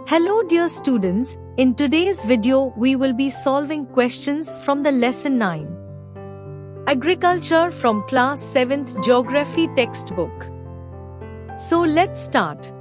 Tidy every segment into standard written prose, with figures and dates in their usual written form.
Hello dear students, in today's video we will be solving questions from the lesson 9. Agriculture from class 7th geography textbook. So let's start.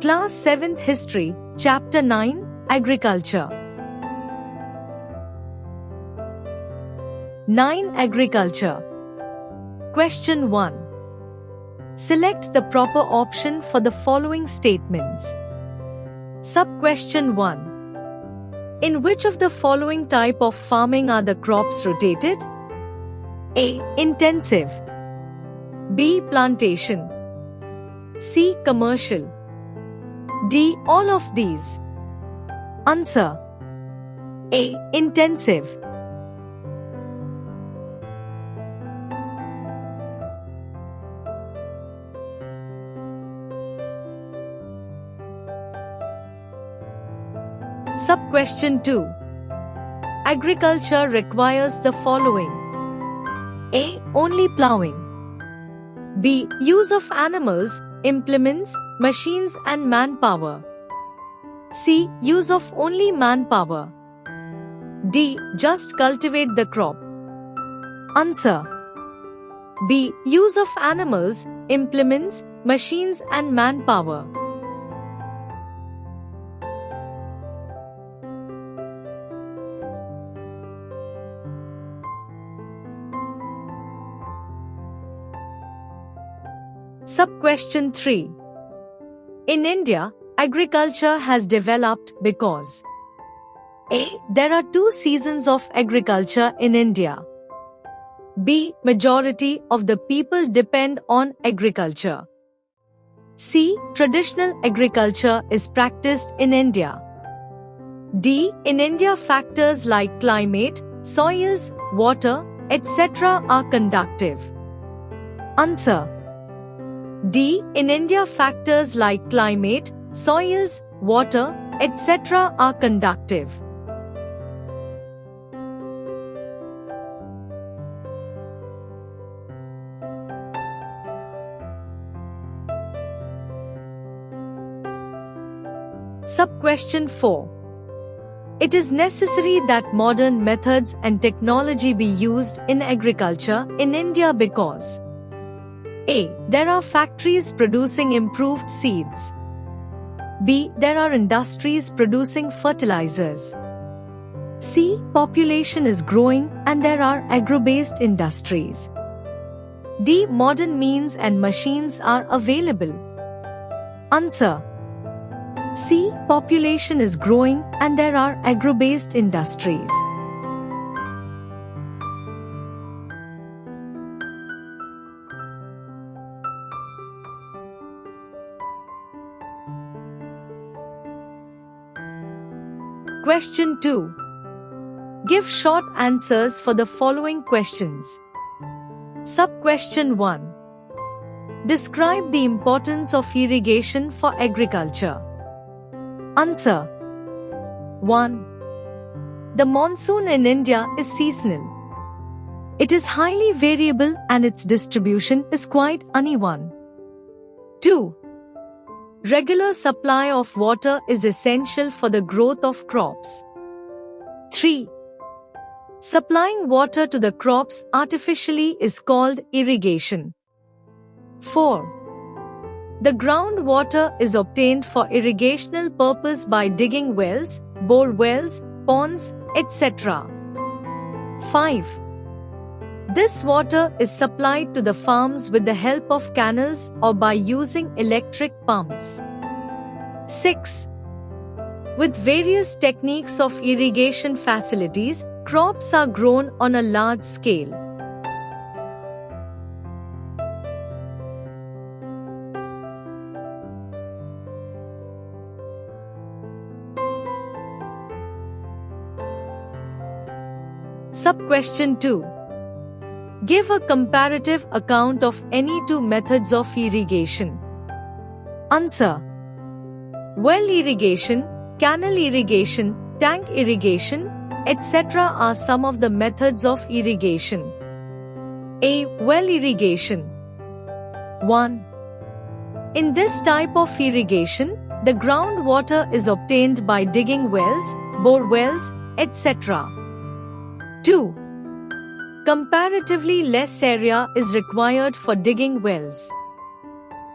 Class 7th history, chapter 9, agriculture. 9 agriculture. Question 1. Select the proper option for the following statements. Sub-question 1. In which of the following type of farming are the crops rotated? A. Intensive. B. Plantation. C. Commercial. D. All of these. Answer. A. Intensive. Sub-question 2. Agriculture requires the following. A. Only plowing. B. Use of animals, implements, machines and manpower. C. Use of only manpower. D. Just cultivate the crop. Answer. B. Use of animals, implements, machines and manpower. Sub-question 3. In India, agriculture has developed because A. There are 2 seasons of agriculture in India. B. Majority of the people depend on agriculture. C. Traditional agriculture is practiced in India. D. In India factors like climate, soils, water, etc. are conductive. Answer. D. In India factors like climate, soils, water, etc. are conductive. Sub-question 4. It is necessary that modern methods and technology be used in agriculture in India because A. There are factories producing improved seeds. B. There are industries producing fertilizers. C. Population is growing and there are agro-based industries. D. Modern means and machines are available. Answer. C. Population is growing and there are agro-based industries. Question 2. Give short answers for the following questions. Sub-question 1. Describe the importance of irrigation for agriculture. Answer. 1. The monsoon in India is seasonal. It is highly variable and its distribution is quite uneven. 2. Regular supply of water is essential for the growth of crops. 3. Supplying water to the crops artificially is called irrigation. 4. The groundwater is obtained for irrigational purpose by digging wells, bore wells, ponds, etc. 5. This water is supplied to the farms with the help of canals or by using electric pumps. 6. With various techniques of irrigation facilities, crops are grown on a large scale. Sub-question 2. Give a comparative account of any 2 methods of irrigation. Answer. Well irrigation, canal irrigation, tank irrigation, etc. are some of the methods of irrigation. A. Well irrigation. 1. In this type of irrigation, The groundwater is obtained by digging wells, bore wells, etc. 2. Comparatively less area is required for digging wells.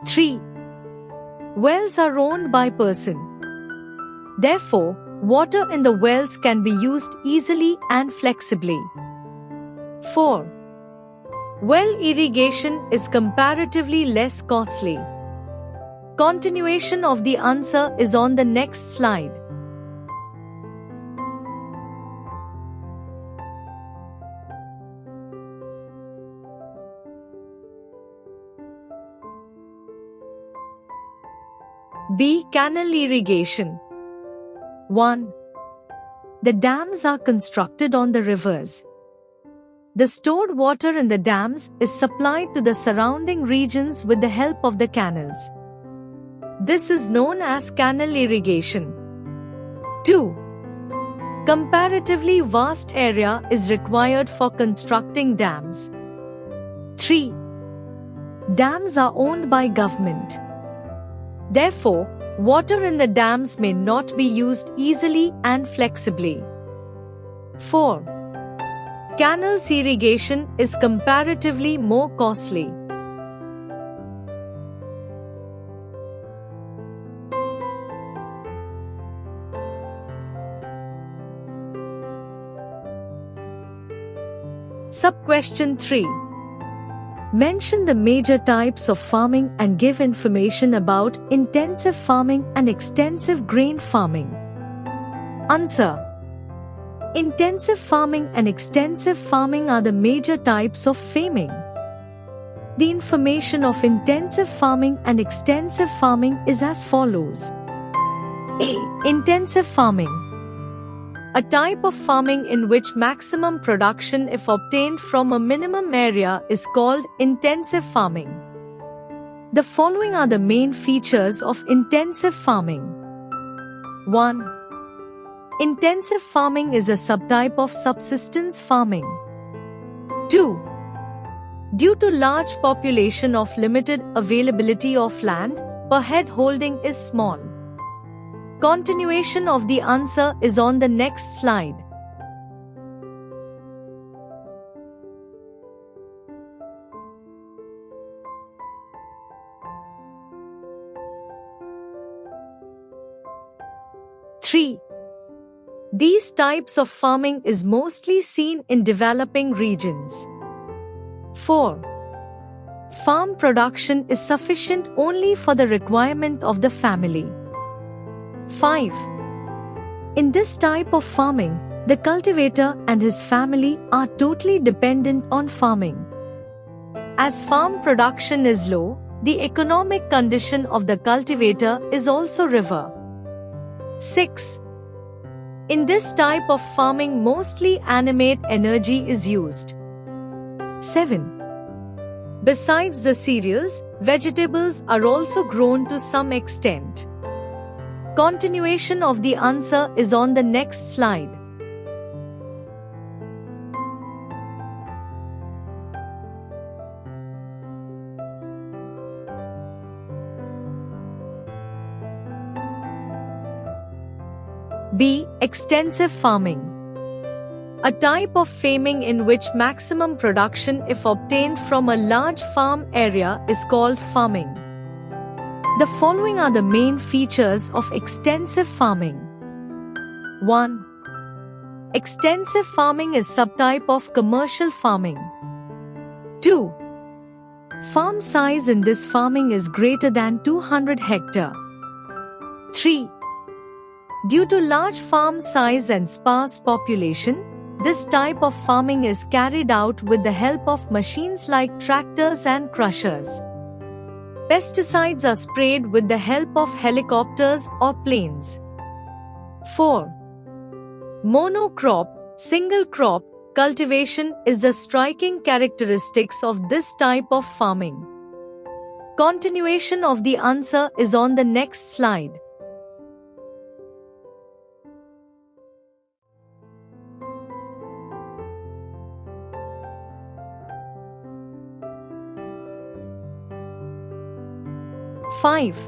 3. Wells are owned by person. Therefore, water in the wells can be used easily and flexibly. 4. Well irrigation is comparatively less costly. Continuation of the answer is on the next slide. B. Canal irrigation. 1. The dams are constructed on the rivers. The stored water in the dams is supplied to the surrounding regions with the help of the canals. This is known as canal irrigation. 2. Comparatively vast area is required for constructing dams. 3. Dams are owned by government. Therefore, water in the dams may not be used easily and flexibly. 4. Canals irrigation is comparatively more costly. Sub-question 3. Mention the major types of farming and give information about intensive farming and extensive grain farming. Answer. Intensive farming and extensive farming are the major types of farming. The information of intensive farming and extensive farming is as follows. A. Intensive farming. A type of farming in which maximum production if obtained from a minimum area is called intensive farming. The following are the main features of intensive farming. 1. Intensive farming is a subtype of subsistence farming. 2. Due to large population of limited availability of land, per head holding is small. Continuation of the answer is on the next slide. Three. These types of farming is mostly seen in developing regions. 4. Farm production is sufficient only for the requirement of the family. 5. In this type of farming, the cultivator and his family are totally dependent on farming. As farm production is low, the economic condition of the cultivator is also river. 6. In this type of farming, mostly animate energy is used. 7. Besides the cereals, vegetables are also grown to some extent. Continuation of the answer is on the next slide. B. Extensive farming. A type of farming in which maximum production if obtained from a large farm area is called farming. The following are the main features of extensive farming. 1. Extensive farming is subtype of commercial farming. 2. Farm size in this farming is greater than 200 hectare. 3. Due to large farm size and sparse population, this type of farming is carried out with the help of machines like tractors and crushers. Pesticides are sprayed with the help of helicopters or planes. 4. Monocrop, single crop, cultivation is the striking characteristics of this type of farming. Continuation of the answer is on the next slide. Five.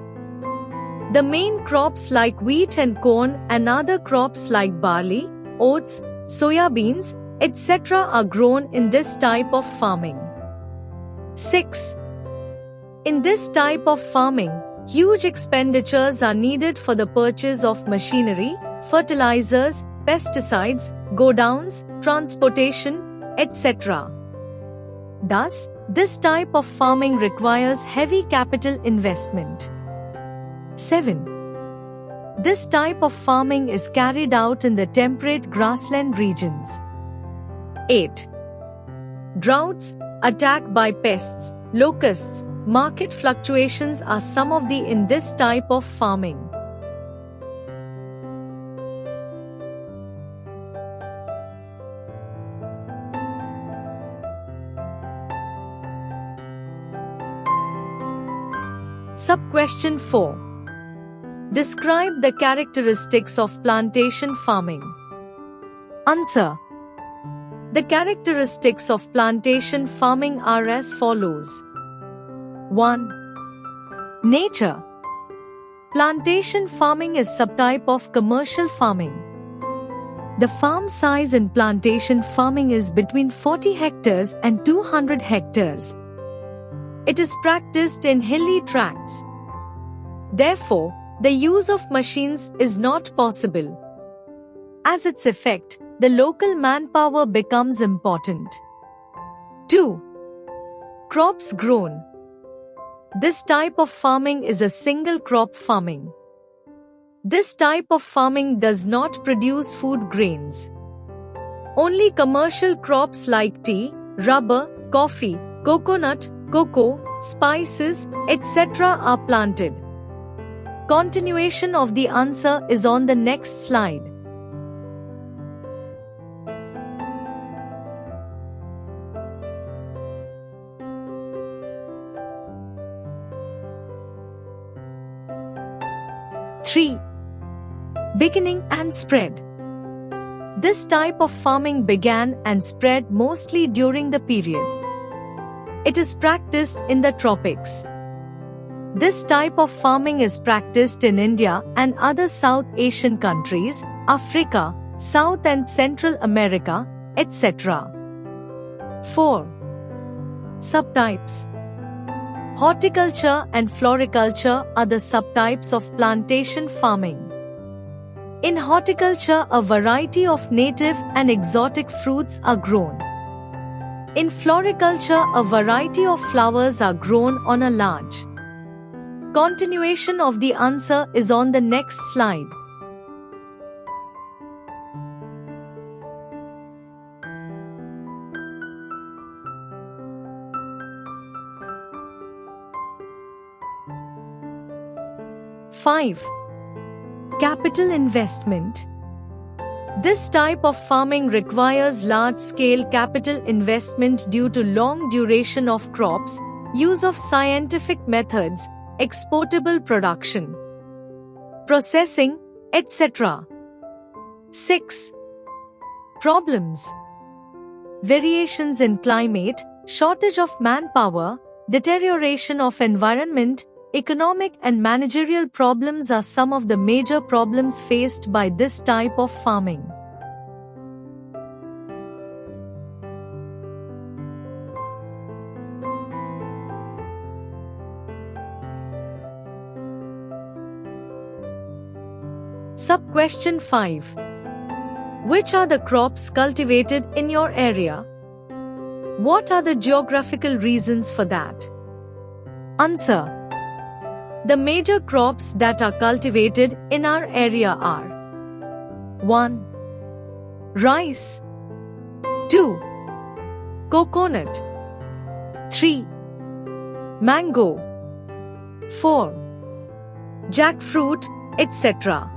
The main crops like wheat and corn and other crops like barley, oats, soya beans, etc. are grown in this type of farming. 6. In this type of farming, huge expenditures are needed for the purchase of machinery, fertilizers, pesticides, godowns, transportation, etc. Thus, this type of farming requires heavy capital investment. 7. This type of farming is carried out in the temperate grassland regions. 8. Droughts, attack by pests, locusts, market fluctuations are some of the in this type of farming. Sub-question 4. Describe the characteristics of plantation farming. Answer. The characteristics of plantation farming are as follows. 1. Nature. Plantation farming is subtype of commercial farming. The farm size in plantation farming is between 40 hectares and 200 hectares. It is practiced in hilly tracts. Therefore, the use of machines is not possible. As its effect, the local manpower becomes important. 2. Crops grown. This type of farming is a single crop farming. This type of farming does not produce food grains. Only commercial crops like tea, rubber, coffee, coconut, cocoa, spices, etc. are planted. Continuation of the answer is on the next slide. Three. Beginning and spread. This type of farming began and spread mostly during the period. It is practiced in the tropics. This type of farming is practiced in India and other South Asian countries, Africa, South and Central America, etc. 4. Subtypes. Horticulture and floriculture are the subtypes of plantation farming. In horticulture, a variety of native and exotic fruits are grown. In floriculture, a variety of flowers are grown on a large. Continuation of the answer is on the next slide. Five. Capital investment. This type of farming requires large-scale capital investment due to long duration of crops, use of scientific methods, exportable production, processing, etc. 6. Problems. Variations in climate, shortage of manpower, deterioration of environment, economic and managerial problems are some of the major problems faced by this type of farming. Sub-question 5. Which are the crops cultivated in your area? What are the geographical reasons for that? Answer. The major crops that are cultivated in our area are 1. Rice. 2. Coconut. 3. Mango. 4. Jackfruit, etc.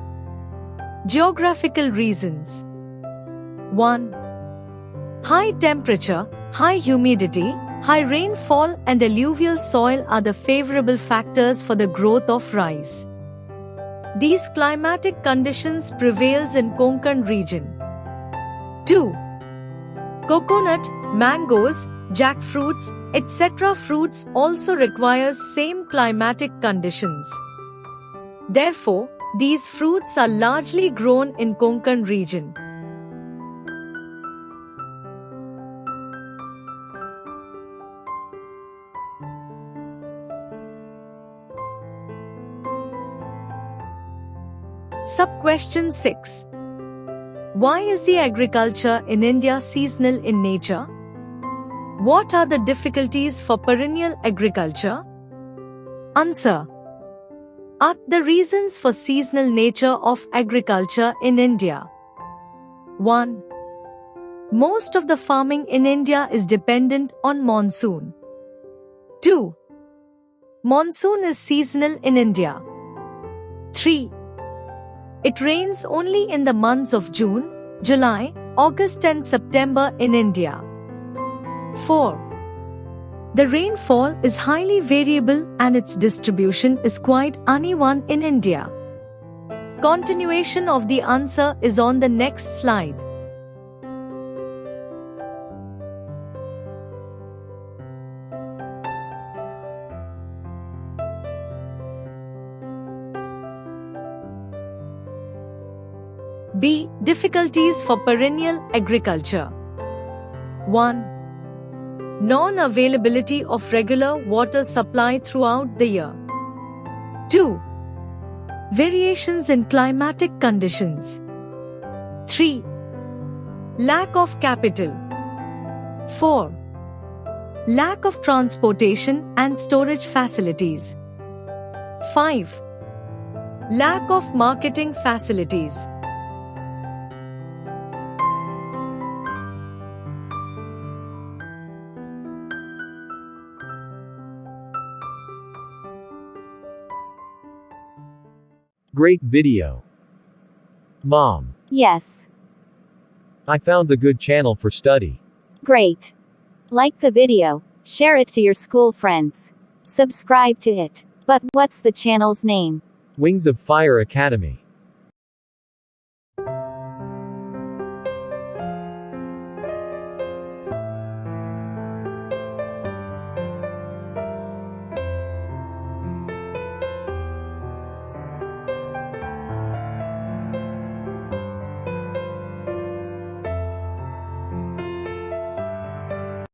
Geographical reasons. 1. High temperature, high humidity, high rainfall and alluvial soil are the favorable factors for the growth of rice. These climatic conditions prevails in Konkan region. 2. Coconut, mangoes, jackfruits, etc. fruits also requires same climatic conditions. Therefore, these fruits are largely grown in Konkan region. Sub-question 6. Why is the agriculture in India seasonal in nature? What are the difficulties for perennial agriculture? Answer. The reasons for seasonal nature of agriculture in India. 1. Most of the farming in India is dependent on monsoon. 2. Monsoon is seasonal in India. 3. It rains only in the months of June, July, August and September in India. 4. The rainfall is highly variable and its distribution is quite uneven in India. Continuation of the answer is on the next slide. B. Difficulties for perennial agriculture. 1. Non-availability of regular water supply throughout the year. 2. Variations in climatic conditions. 3. Lack of capital. 4. Lack of transportation and storage facilities. 5. Lack of marketing facilities. Great video. Mom, Yes. I found the good channel for study. Great. Like the video, share it to your school friends. Subscribe to it. But what's the channel's name? Wings of Fire Academy.